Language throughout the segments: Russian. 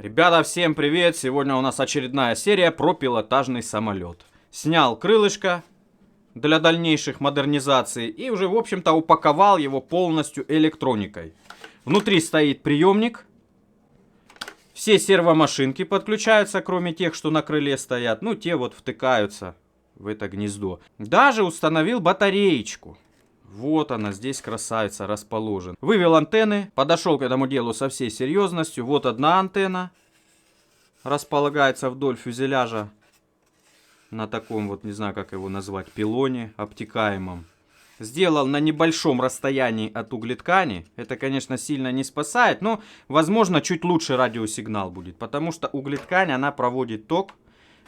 Ребята, всем привет! Сегодня у нас очередная серия про пилотажный самолет. Снял крылышко для дальнейших модернизаций и уже, в общем-то, упаковал его полностью электроникой. Внутри стоит приемник. Все сервомашинки подключаются, кроме тех, что на крыле стоят. Ну, те вот втыкаются в это гнездо. Даже установил батареечку. Вот она, здесь красавица расположена. Вывел антенны, подошел к этому делу со всей серьезностью. Вот одна антенна располагается вдоль фюзеляжа на таком вот, не знаю как его назвать, пилоне обтекаемом. Сделал на небольшом расстоянии от углеткани. Это, конечно, сильно не спасает, но, возможно, чуть лучше радиосигнал будет. Потому что углеткань, она проводит ток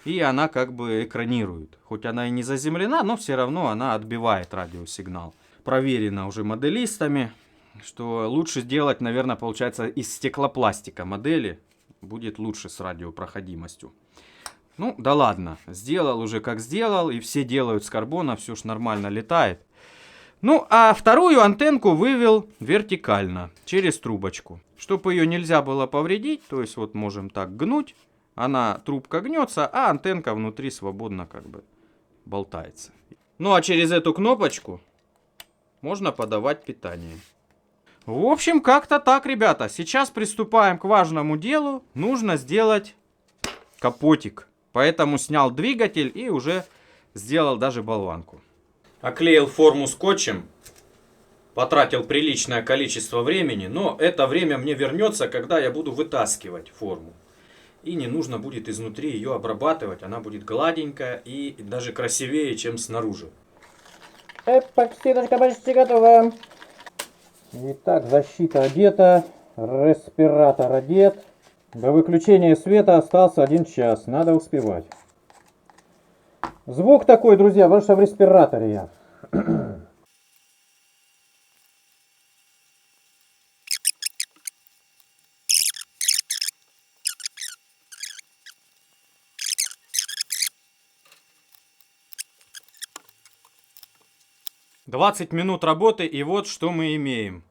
и она как бы экранирует. Хоть она и не заземлена, но все равно она отбивает радиосигнал. Проверено уже моделистами, что лучше сделать, наверное, получается из стеклопластика модели. Будет лучше с радиопроходимостью. Ну, да ладно. Сделал уже как сделал. И все делают с карбона. Все ж нормально летает. Ну, а вторую антенку вывел вертикально. Через трубочку. Чтобы ее нельзя было повредить. То есть вот можем так гнуть. Трубка гнется, а антенка внутри свободно как бы болтается. Ну, а через эту кнопочку можно подавать питание. В общем, как-то так, ребята. Сейчас приступаем к важному делу. Нужно сделать капотик. Поэтому снял двигатель и уже сделал даже болванку. Оклеил форму скотчем. Потратил приличное количество времени. Но это время мне вернется, когда я буду вытаскивать форму. И не нужно будет изнутри ее обрабатывать. Она будет гладенькая и даже красивее, чем снаружи. Эпоксидочка почти готова. Итак, защита одета, респиратор одет. До выключения света остался 1 час, надо успевать. Звук такой, друзья, потому что в респираторе я. «20 минут работы, и вот что мы имеем.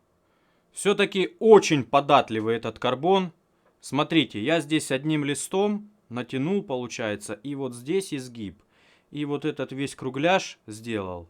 Все-таки очень податливый этот карбон. Смотрите, я здесь одним листом натянул, получается, и вот здесь изгиб. И вот этот весь кругляш сделал.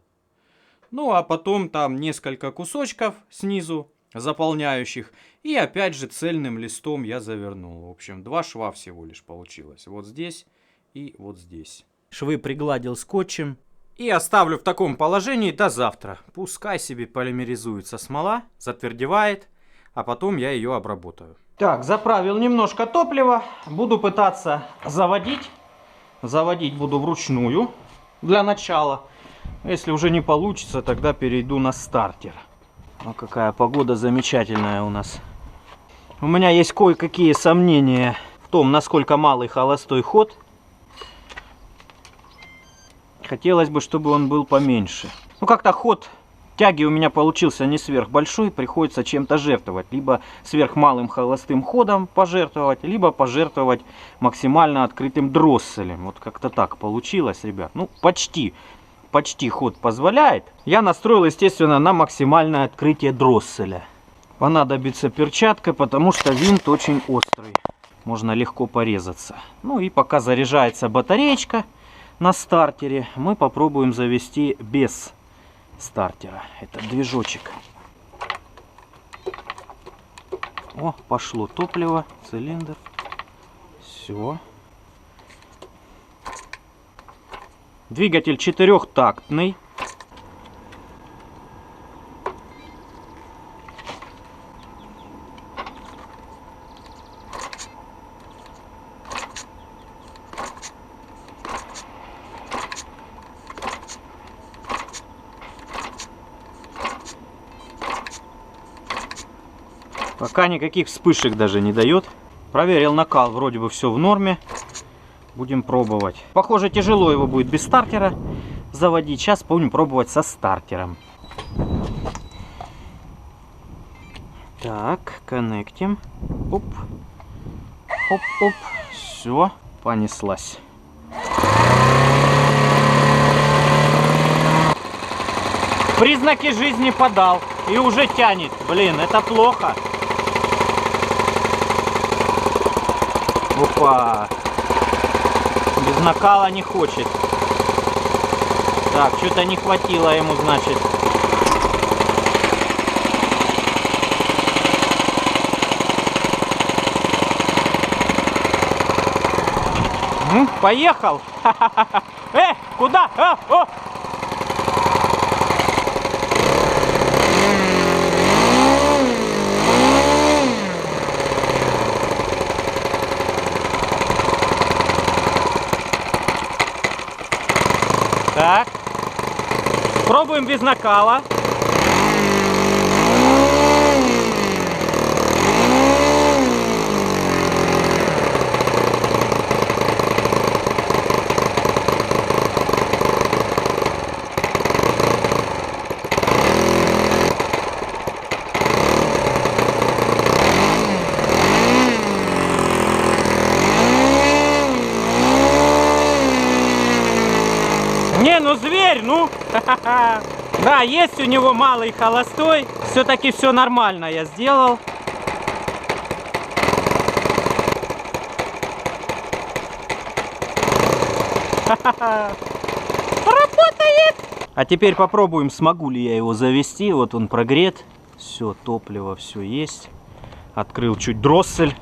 Ну, а потом там несколько кусочков снизу заполняющих. И опять же цельным листом я завернул. В общем, 2 шва всего лишь получилось. Вот здесь и вот здесь. Швы пригладил скотчем. И оставлю в таком положении до завтра. Пускай себе полимеризуется смола, затвердевает, а потом я ее обработаю. Так, заправил немножко топлива. Буду пытаться заводить. Заводить буду вручную для начала. Если уже не получится, тогда перейду на стартер. Ну, какая погода замечательная у нас. У меня есть кое-какие сомнения в том, насколько малый холостой ход. Хотелось бы, чтобы он был поменьше. Ну, как-то ход тяги у меня получился не сверхбольшой. Приходится чем-то жертвовать. Либо сверхмалым холостым ходом пожертвовать, либо пожертвовать максимально открытым дросселем. Вот как-то так получилось, ребят. Ну, почти ход позволяет. Я настроил, естественно, на максимальное открытие дросселя. Понадобится перчатка, потому что винт очень острый. Можно легко порезаться. Ну и пока заряжается батареечка на стартере, мы попробуем завести без стартера этот движочек. О, пошло топливо, цилиндр. Все. Двигатель 4-тактный. Пока никаких вспышек даже не дает. Проверил накал, вроде бы все в норме. Будем пробовать. Похоже, тяжело его будет без стартера заводить. Сейчас будем пробовать со стартером. Так, коннектим. Оп. Оп-оп. Все, понеслась. Признаки жизни подал. И уже тянет. Блин, это плохо. Опа. Без накала не хочет. Так, что-то не хватило ему, значит. Поехал! Куда? О! Так. Пробуем без накала. Не, ну зверь, ну. Да, есть у него малый холостой. Все-таки все нормально я сделал. Работает! А теперь попробуем, смогу ли я его завести. Вот он прогрет. Все, топливо, все есть. Открыл чуть дроссель.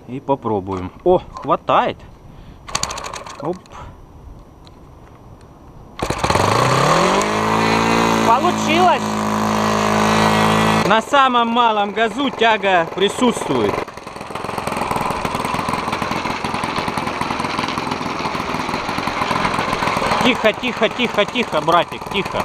И попробуем. О, хватает. Оп. Получилось! На самом малом газу тяга присутствует. Тихо, тихо, тихо, тихо, братик, тихо.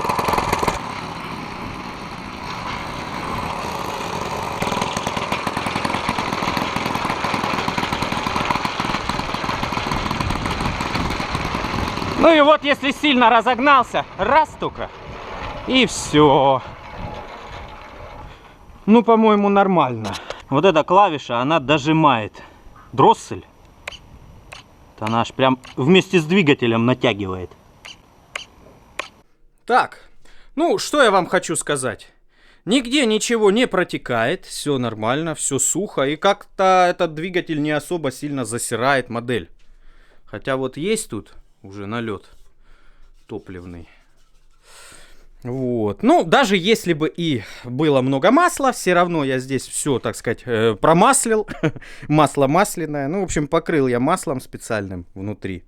Ну и вот, если сильно разогнался, раз только. И все. Ну, по-моему, нормально. Вот эта клавиша, она дожимает дроссель. Она аж прям вместе с двигателем натягивает. Так, ну, что я вам хочу сказать. Нигде ничего не протекает, все нормально, все сухо. И как-то этот двигатель не особо сильно засирает модель. Хотя вот есть тут уже налет топливный. Вот. Ну, даже если бы и было много масла, все равно я здесь все, так сказать, промаслил. Масло масляное. Ну, в общем, покрыл я маслом специальным внутри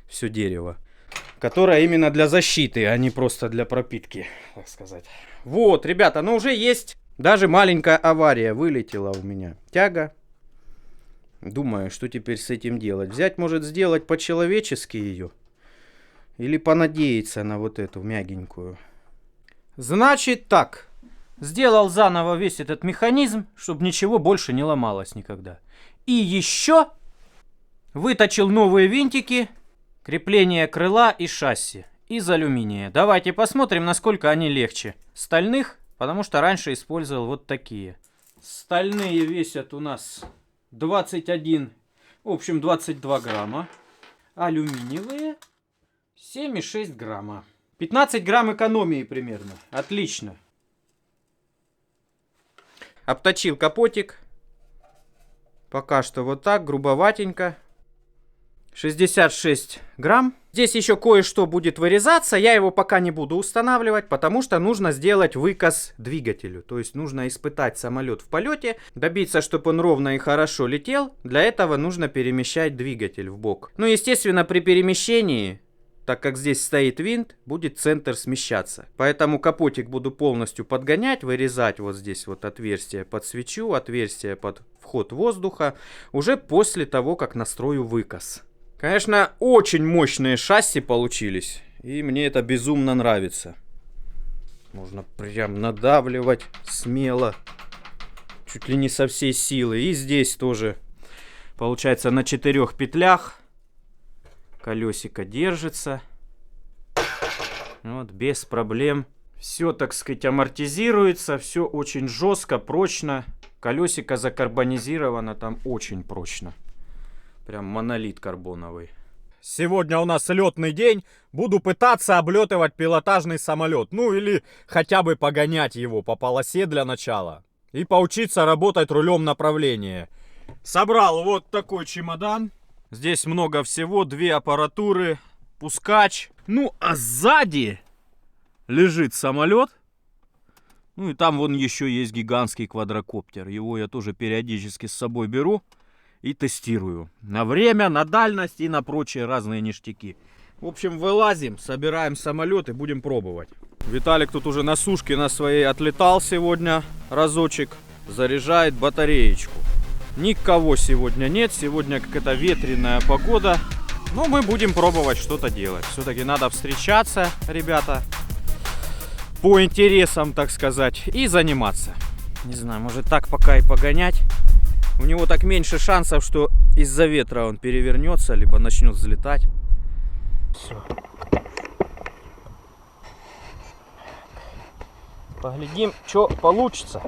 все дерево. Которое именно для защиты, а не просто для пропитки, так сказать. Вот, ребята, ну уже есть даже маленькая авария. Вылетела у меня тяга. Думаю, что теперь с этим делать. Взять, может, сделать по-человечески ее. Или понадеяться на вот эту мягенькую. Значит так, сделал заново весь этот механизм, чтобы ничего больше не ломалось никогда. И еще выточил новые винтики, крепление крыла и шасси из алюминия. Давайте посмотрим, насколько они легче стальных, потому что раньше использовал вот такие. Стальные весят у нас 21, в общем 22 грамма. Алюминиевые 7,6 грамма. 15 грамм экономии примерно. Отлично. Обточил капотик. Пока что вот так, грубоватенько. 66 грамм. Здесь еще кое-что будет вырезаться. Я его пока не буду устанавливать, потому что нужно сделать выкос двигателю. То есть нужно испытать самолет в полете, добиться, чтобы он ровно и хорошо летел. Для этого нужно перемещать двигатель в бок. Ну, естественно, при перемещении, так как здесь стоит винт, будет центр смещаться. Поэтому капотик буду полностью подгонять, вырезать вот здесь вот отверстие под свечу, отверстие под вход воздуха, уже после того, как настрою выкос. Конечно, очень мощные шасси получились, и мне это безумно нравится. Можно прям надавливать смело, чуть ли не со всей силы. И здесь тоже, получается, на 4 петлях. Колесико держится. Вот, без проблем. Все, так сказать, амортизируется. Все очень жестко, прочно. Колесико закарбонизировано там очень прочно. Прям монолит карбоновый. Сегодня у нас летный день. Буду пытаться облетывать пилотажный самолет. Ну или хотя бы погонять его по полосе для начала. И поучиться работать рулем направления. Собрал вот такой чемодан. Здесь много всего, 2 аппаратуры, пускач. Ну, а сзади лежит самолет. Ну и там вон еще есть гигантский квадрокоптер. Его я тоже периодически с собой беру и тестирую. На время, на дальность и на прочие разные ништяки. В общем, вылазим, собираем самолет и будем пробовать. Виталик тут уже на сушке на своей отлетал сегодня разочек. Заряжает батареечку. Никого сегодня нет. Сегодня какая-то ветреная погода. Но мы будем пробовать что-то делать. Все-таки надо встречаться, ребята. По интересам, так сказать. И заниматься. Не знаю, может так пока и погонять. У него так меньше шансов, что из-за ветра он перевернется, либо начнет взлетать. Все. Поглядим, что получится.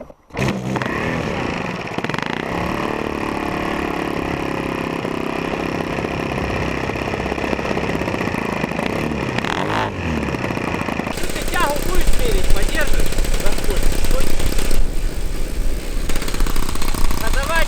Ты тягу будешь мерить, подержишь? Стой. А давай.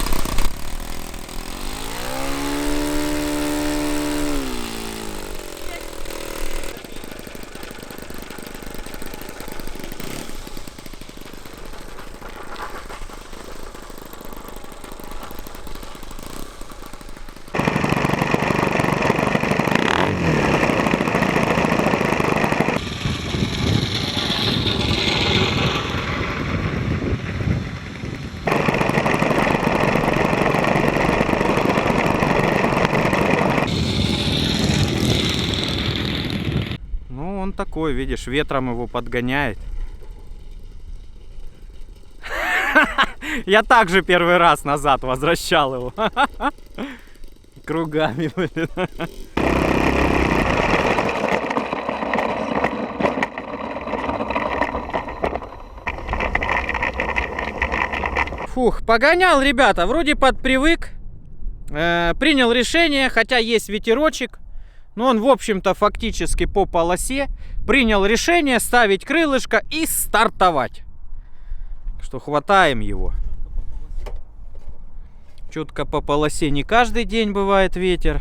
Он такой, видишь, ветром его подгоняет. Я также первый раз назад возвращал его. Кругами, блин. Фух, погонял, ребята, вроде подпривык. Принял решение, хотя есть ветерочек. Но он, в общем-то, фактически по полосе. Принял решение ставить крылышко и стартовать. Что хватаем его. Четко по полосе не каждый день бывает ветер.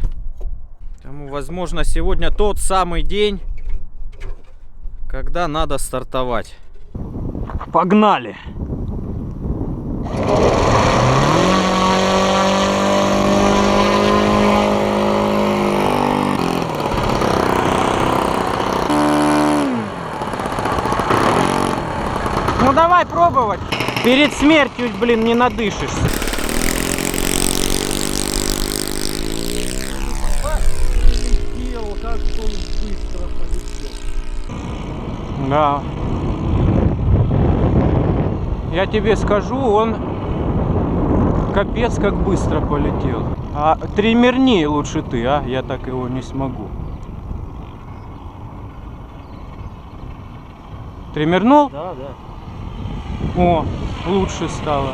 Поэтому, возможно, сегодня тот самый день, когда надо стартовать. Погнали! Ну давай пробовать. Перед смертью, блин, не надышишься. Как он быстро полетел. Да. Я тебе скажу, он капец как быстро полетел. А тримерни лучше ты, а? Я так его не смогу. Тримернул? Да, да. О, лучше стало.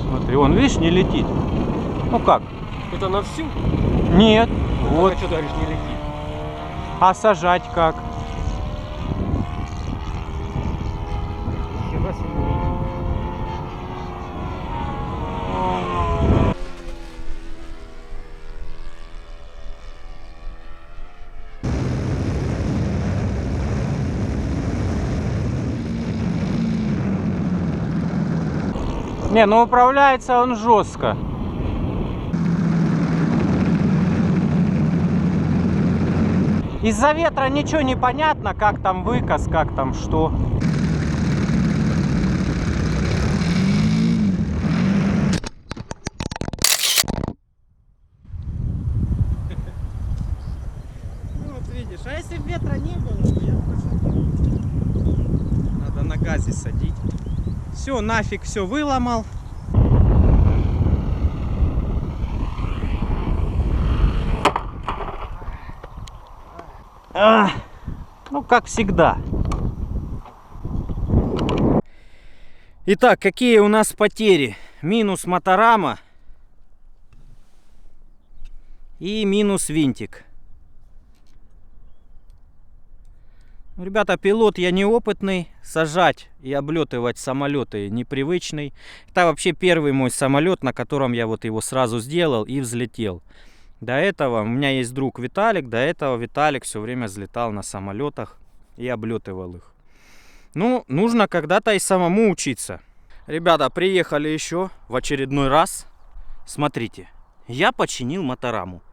Смотри, он, видишь, не летит. Ну как? Это на всю? Нет. Вот. Что говоришь, не летит. А сажать как? Хера себе. Не, ну управляется он жестко. Из-за ветра ничего не понятно, как там выкос, как там что. Ну вот видишь, а если ветра не было, я пошутил. Надо на газе садить. Все, нафиг все выломал. Ну, как всегда. Итак, какие у нас потери? Минус моторама и минус винтик. Ребята, пилот я неопытный, сажать и облетывать самолеты непривычный. Это вообще первый мой самолет, на котором я вот его сразу сделал и взлетел. До этого у меня есть друг Виталик, до этого Виталик все время взлетал на самолетах и облетывал их. Ну, нужно когда-то и самому учиться. Ребята, приехали еще в очередной раз. Смотрите, я починил мотораму.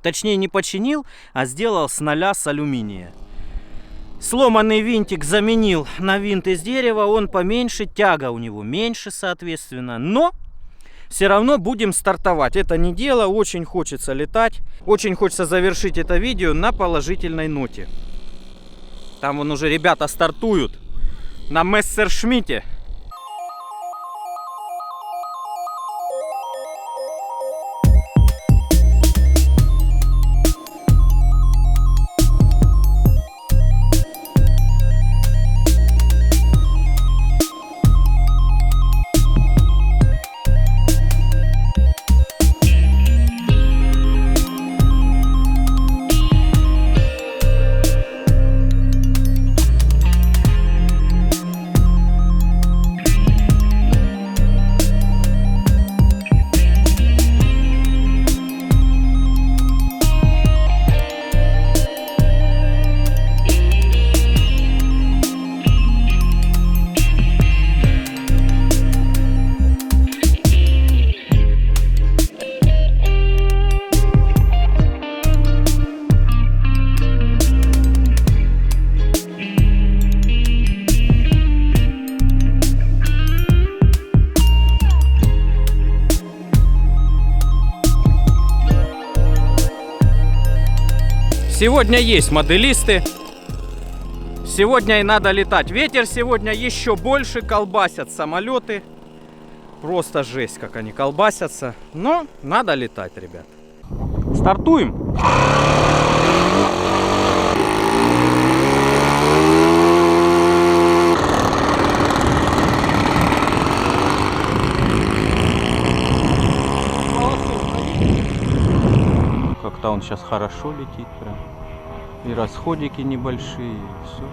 Точнее, не починил, а сделал с нуля с алюминия. Сломанный винтик заменил на винт из дерева, он поменьше, тяга у него меньше, соответственно. Но все равно будем стартовать. Это не дело, очень хочется летать. Очень хочется завершить это видео на положительной ноте. Там вон уже ребята стартуют на Мессершмитте. Сегодня есть моделисты. Сегодня и надо летать. Ветер сегодня еще больше, колбасят самолеты. Просто жесть, как они колбасятся. Но надо летать, ребят. Стартуем. Как-то он сейчас хорошо летит прям. И расходики небольшие, и все.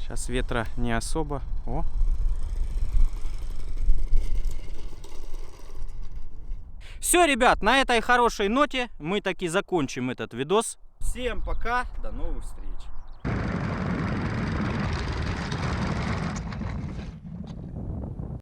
Сейчас ветра не особо. О. Все, ребят, на этой хорошей ноте мы таки закончим этот видос. Всем пока, до новых встреч.